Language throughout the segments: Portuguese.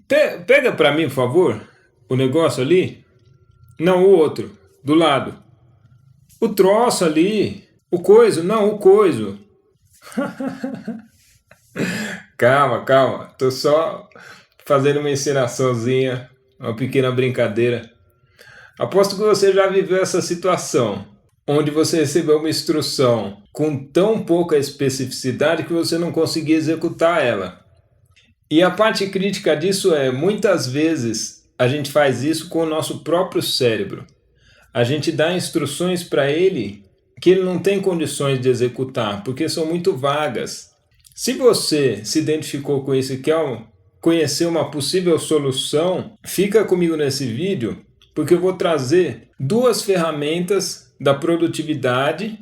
Pega pra mim, por favor, o negócio ali. Não, o outro, do lado. O troço ali. O coiso, não, o coiso. Calma, calma. Tô só fazendo uma encenaçãozinha, uma pequena brincadeira. Aposto que você já viveu essa situação, onde você recebeu uma instrução com tão pouca especificidade que você não conseguia executar ela. E a parte crítica disso é, muitas vezes, a gente faz isso com o nosso próprio cérebro. A gente dá instruções para ele que ele não tem condições de executar, porque são muito vagas. Se você se identificou com isso e quer conhecer uma possível solução, fica comigo nesse vídeo, porque eu vou trazer duas ferramentas da produtividade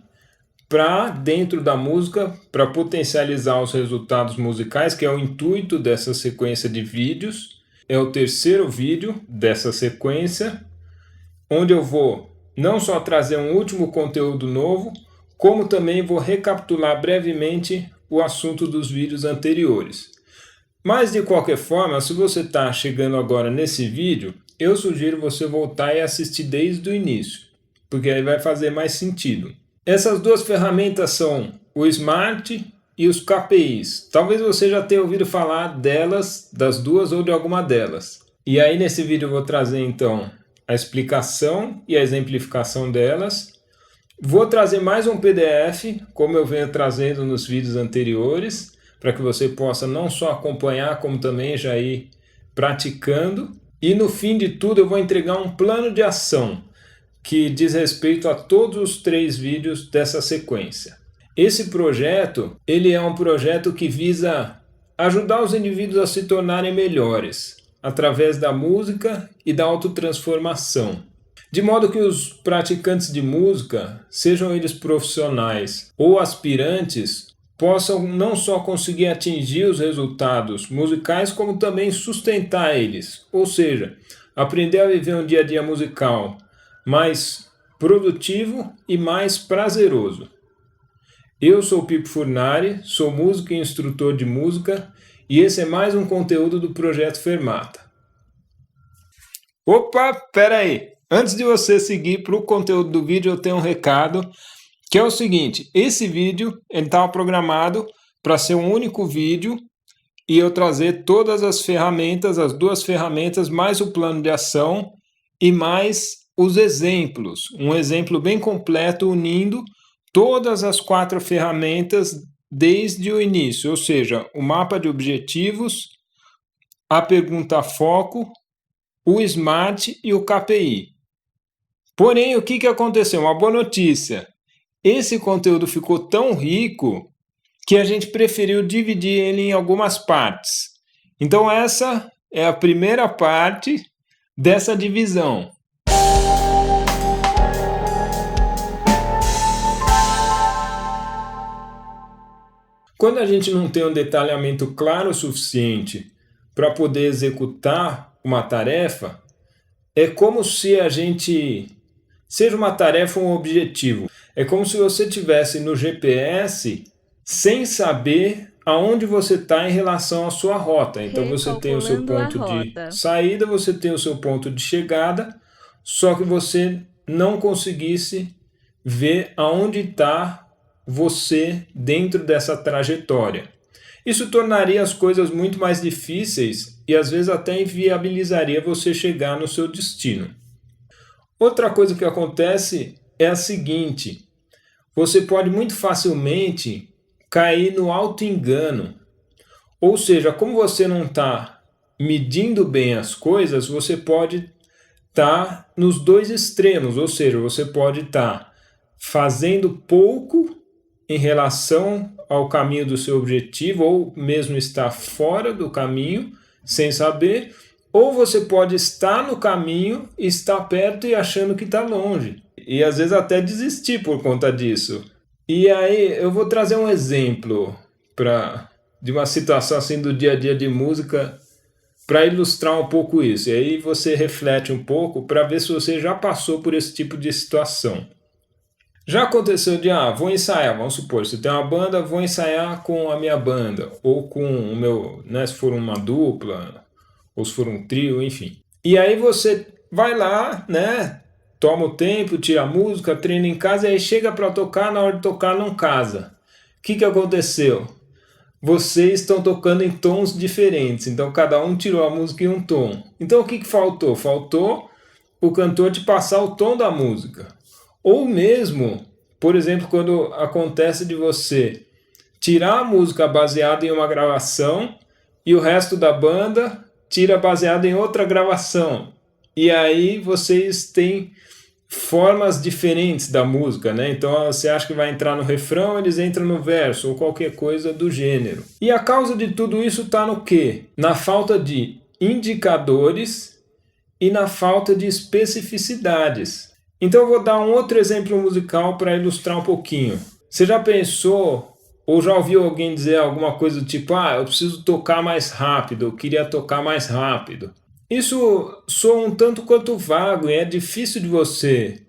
para dentro da música, para potencializar os resultados musicais, que é o intuito dessa sequência de vídeos. É o terceiro vídeo dessa sequência, onde eu vou não só trazer um último conteúdo novo, como também vou recapitular brevemente o assunto dos vídeos anteriores. Mas de qualquer forma, se você está chegando agora nesse vídeo, eu sugiro você voltar e assistir desde o início, porque aí vai fazer mais sentido. Essas duas ferramentas são o Smart e os KPIs. Talvez você já tenha ouvido falar delas, das duas ou de alguma delas. E aí nesse vídeo eu vou trazer então a explicação e a exemplificação delas. Vou trazer mais um PDF, como eu venho trazendo nos vídeos anteriores, para que você possa não só acompanhar, como também já ir praticando. E no fim de tudo eu vou entregar um plano de ação, que diz respeito a todos os 3 vídeos dessa sequência. Esse projeto, ele é um projeto que visa ajudar os indivíduos a se tornarem melhores, através da música e da autotransformação. De modo que os praticantes de música, sejam eles profissionais ou aspirantes, possam não só conseguir atingir os resultados musicais, como também sustentar eles. Ou seja, aprender a viver um dia a dia musical mais produtivo e mais prazeroso. Eu sou o Pipo Furnari, sou músico e instrutor de música, e esse é mais um conteúdo do Projeto Fermata. Opa, pera aí! Antes de você seguir para o conteúdo do vídeo, eu tenho um recado, que é o seguinte: esse vídeo estava programado para ser um único vídeo e eu trazer todas as ferramentas, as 2 ferramentas, mais o plano de ação e mais os exemplos. Um exemplo bem completo unindo todas as 4 ferramentas desde o início, ou seja, o mapa de objetivos, a pergunta foco, o SMART e o KPI. Porém, o que aconteceu? Uma boa notícia. Esse conteúdo ficou tão rico que a gente preferiu dividir ele em algumas partes. Então essa é a primeira parte dessa divisão. Quando a gente não tem um detalhamento claro o suficiente para poder executar uma tarefa, é como se a gente... seja uma tarefa ou um objetivo. É como se você estivesse no GPS sem saber aonde você está em relação à sua rota. Então você tem o seu ponto de saída, você tem o seu ponto de chegada, só que você não conseguisse ver aonde está você dentro dessa trajetória. Isso tornaria as coisas muito mais difíceis e às vezes até inviabilizaria você chegar no seu destino. Outra coisa que acontece é a seguinte: você pode muito facilmente cair no auto-engano. Ou seja, como você não está medindo bem as coisas, você pode estar nos 2 extremos. Ou seja, você pode estar fazendo pouco em relação ao caminho do seu objetivo, ou mesmo estar fora do caminho, sem saber, ou você pode estar no caminho, estar perto e achando que está longe. E às vezes até desistir por conta disso. E aí eu vou trazer um exemplo de uma situação assim do dia a dia de música para ilustrar um pouco isso. E aí você reflete um pouco para ver se você já passou por esse tipo de situação. Já aconteceu de, vou ensaiar, vamos supor, se tem uma banda, vou ensaiar com a minha banda, ou com o meu, né, se for uma dupla, ou se for um trio, enfim. E aí você vai lá, né? Toma o tempo, tira a música, treina em casa, e aí chega para tocar, na hora de tocar não casa. O que aconteceu? Vocês estão tocando em tons diferentes, então cada um tirou a música em um tom. Então o que faltou? Faltou o cantor te passar o tom da música. Ou mesmo, por exemplo, quando acontece de você tirar a música baseada em uma gravação e o resto da banda tira baseado em outra gravação. E aí vocês têm formas diferentes da música, né? Então você acha que vai entrar no refrão, eles entram no verso, ou qualquer coisa do gênero. E a causa de tudo isso está no quê? Na falta de indicadores e na falta de especificidades. Então eu vou dar um outro exemplo musical para ilustrar um pouquinho. Você já pensou ou já ouviu alguém dizer alguma coisa do tipo, eu preciso tocar mais rápido, eu queria tocar mais rápido? Isso soa um tanto quanto vago e é difícil de você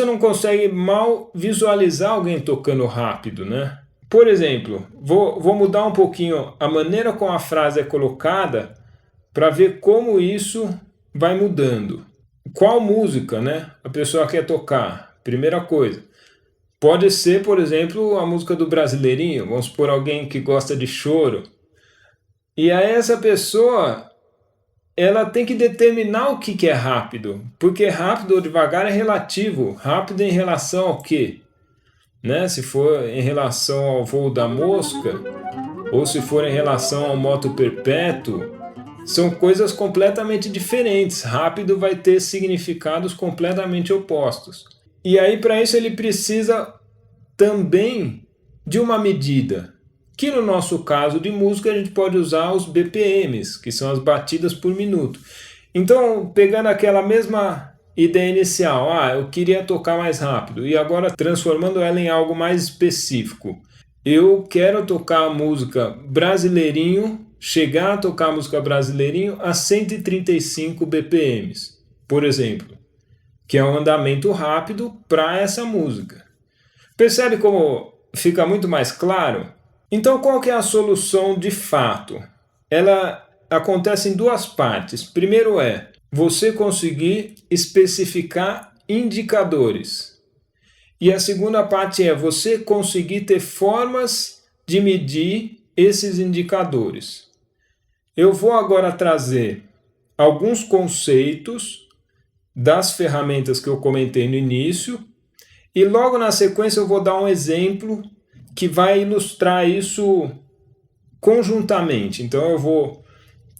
não consegue mal visualizar alguém tocando rápido, né? Por exemplo, vou mudar um pouquinho a maneira como a frase é colocada para ver como isso vai mudando. Qual música, né, a pessoa quer tocar? Primeira coisa. Pode ser, por exemplo, a música do Brasileirinho, vamos supor alguém que gosta de choro. E aí essa pessoa, ela tem que determinar o que é rápido, porque rápido ou devagar é relativo. Rápido em relação ao quê? Né? Se for em relação ao voo da mosca, ou se for em relação ao moto perpétuo, são coisas completamente diferentes. Rápido vai ter significados completamente opostos. E aí, para isso, ele precisa também de uma medida, que no nosso caso de música a gente pode usar os BPMs, que são as batidas por minuto. Então, pegando aquela mesma ideia inicial, eu queria tocar mais rápido, e agora transformando ela em algo mais específico. Eu quero tocar a música Brasileirinho, chegar a tocar a música Brasileirinho a 135 BPMs, por exemplo, que é um andamento rápido para essa música. Percebe como fica muito mais claro? Então, qual que é a solução de fato? Ela acontece em duas partes. Primeiro é você conseguir especificar indicadores. E a segunda parte é você conseguir ter formas de medir esses indicadores. Eu vou agora trazer alguns conceitos das ferramentas que eu comentei no início e logo na sequência eu vou dar um exemplo que vai ilustrar isso conjuntamente. Então eu vou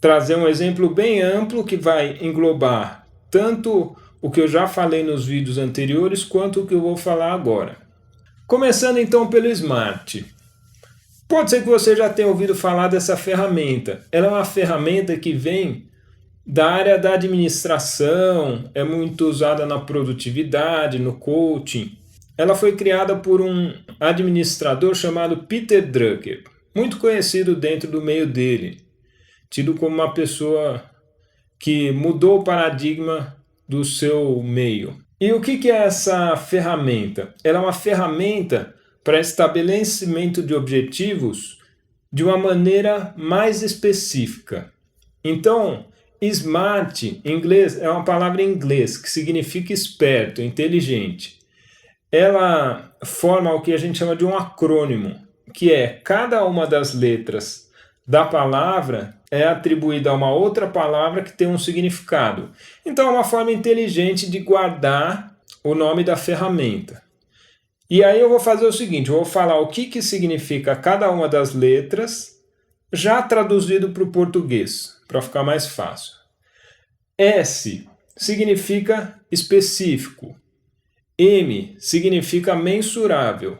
trazer um exemplo bem amplo que vai englobar tanto o que eu já falei nos vídeos anteriores quanto o que eu vou falar agora. Começando então pelo Smart. Pode ser que você já tenha ouvido falar dessa ferramenta. Ela é uma ferramenta que vem da área da administração, é muito usada na produtividade, no coaching. Ela foi criada por um administrador chamado Peter Drucker, muito conhecido dentro do meio dele, tido como uma pessoa que mudou o paradigma do seu meio. E o que é essa ferramenta? Ela é uma ferramenta para estabelecimento de objetivos de uma maneira mais específica. Então, smart, em inglês, é uma palavra em inglês que significa esperto, inteligente. Ela forma o que a gente chama de um acrônimo, que é cada uma das letras da palavra é atribuída a uma outra palavra que tem um significado. Então é uma forma inteligente de guardar o nome da ferramenta. E aí eu vou fazer o seguinte, eu vou falar o que significa cada uma das letras, já traduzido para o português, para ficar mais fácil. S significa específico. M significa mensurável.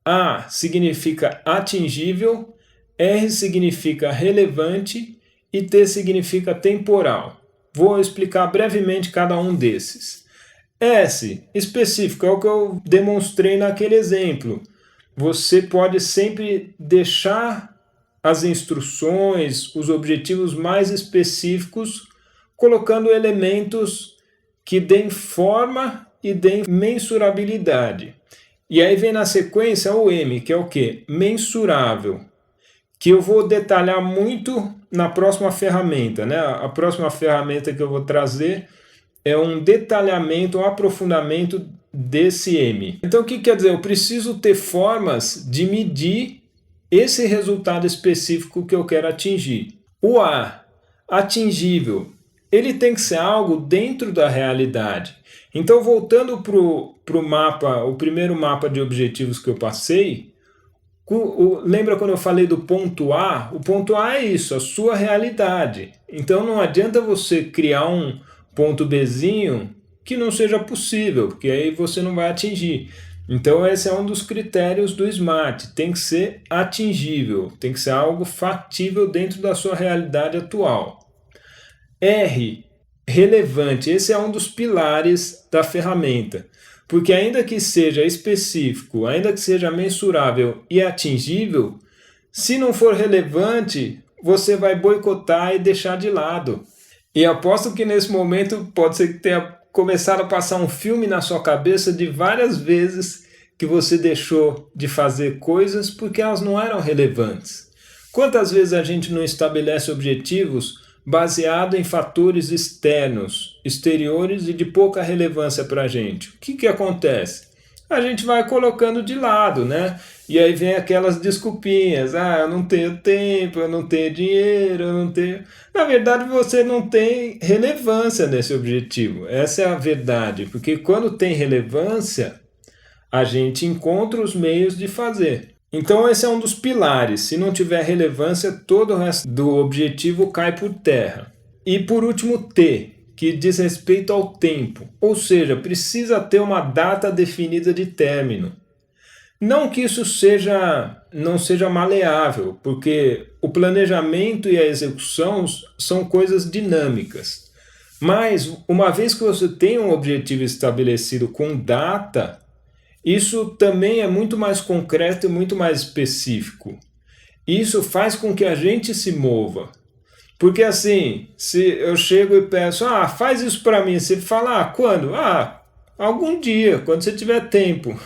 A significa atingível. R significa relevante e T significa temporal. Vou explicar brevemente cada um desses. S, específico, é o que eu demonstrei naquele exemplo. Você pode sempre deixar as instruções, os objetivos mais específicos, colocando elementos que deem forma e deem mensurabilidade. E aí vem na sequência o M, que é o quê? Mensurável, que eu vou detalhar muito na próxima ferramenta, né? A próxima ferramenta que eu vou trazer é um detalhamento, um aprofundamento desse M. Então o que quer dizer? Eu preciso ter formas de medir esse resultado específico que eu quero atingir. O A, atingível, ele tem que ser algo dentro da realidade. Então, voltando para o mapa, o primeiro mapa de objetivos que eu passei, lembra quando eu falei do ponto A? O ponto A é isso, a sua realidade. Então não adianta você criar um ponto Bzinho que não seja possível, porque aí você não vai atingir. Então esse é um dos critérios do SMART, tem que ser atingível, tem que ser algo factível dentro da sua realidade atual. R, relevante, esse é um dos pilares da ferramenta, porque ainda que seja específico, ainda que seja mensurável e atingível, se não for relevante, você vai boicotar e deixar de lado. E aposto que nesse momento pode ser que tenha começado a passar um filme na sua cabeça de várias vezes que você deixou de fazer coisas porque elas não eram relevantes. Quantas vezes a gente não estabelece objetivos baseado em fatores externos, exteriores e de pouca relevância para a gente? O que acontece? A gente vai colocando de lado, né? E aí vem aquelas desculpinhas, eu não tenho tempo, eu não tenho dinheiro, eu não tenho... Na verdade, você não tem relevância nesse objetivo, essa é a verdade, porque quando tem relevância, a gente encontra os meios de fazer. Então esse é um dos pilares, se não tiver relevância, todo o resto do objetivo cai por terra. E por último, T, que diz respeito ao tempo, ou seja, precisa ter uma data definida de término. Não que isso não seja maleável, porque o planejamento e a execução são coisas dinâmicas. Mas, uma vez que você tem um objetivo estabelecido com data, isso também é muito mais concreto e muito mais específico. Isso faz com que a gente se mova. Porque assim, se eu chego e peço, faz isso para mim, você fala, quando? Algum dia, quando você tiver tempo.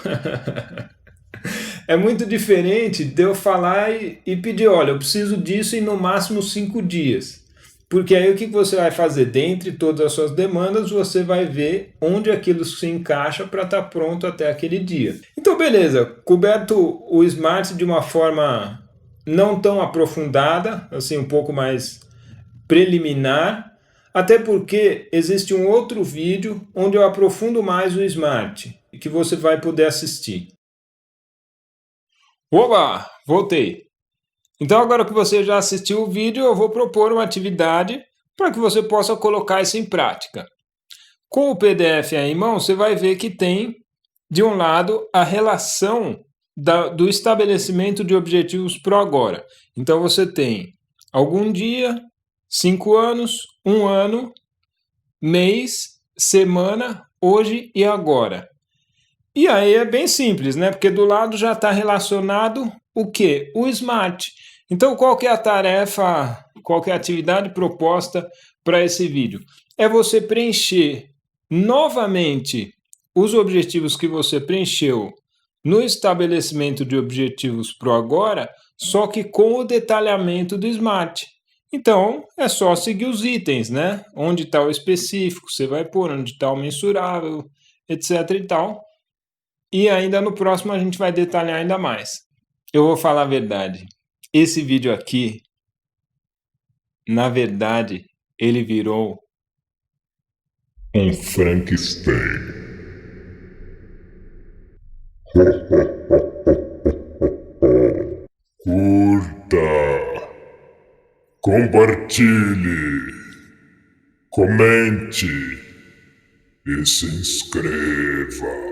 É muito diferente de eu falar e pedir, olha, eu preciso disso em no máximo 5 dias. Porque aí o que você vai fazer? Dentre todas as suas demandas, você vai ver onde aquilo se encaixa para estar pronto até aquele dia. Então, beleza, coberto o SMART de uma forma não tão aprofundada, assim, um pouco mais preliminar, até porque existe um outro vídeo onde eu aprofundo mais o SMART, que você vai poder assistir. Oba! Voltei! Então agora que você já assistiu o vídeo, eu vou propor uma atividade para que você possa colocar isso em prática. Com o PDF aí em mão, você vai ver que tem, de um lado, a relação do estabelecimento de objetivos pro agora. Então você tem algum dia, 5 anos, 1 ano, mês, semana, hoje e agora. E aí é bem simples, né? Porque do lado já está relacionado o quê? O SMART. Então, qual que é a tarefa, qual que é a atividade proposta para esse vídeo? É você preencher novamente os objetivos que você preencheu no estabelecimento de objetivos pro agora, só que com o detalhamento do SMART. Então, é só seguir os itens, né? Onde está o específico, você vai pôr, onde está o mensurável, etc e tal. E ainda no próximo a gente vai detalhar ainda mais. Eu vou falar a verdade. Esse vídeo aqui, na verdade, ele virou um Frankenstein. Curta, compartilhe, comente e se inscreva.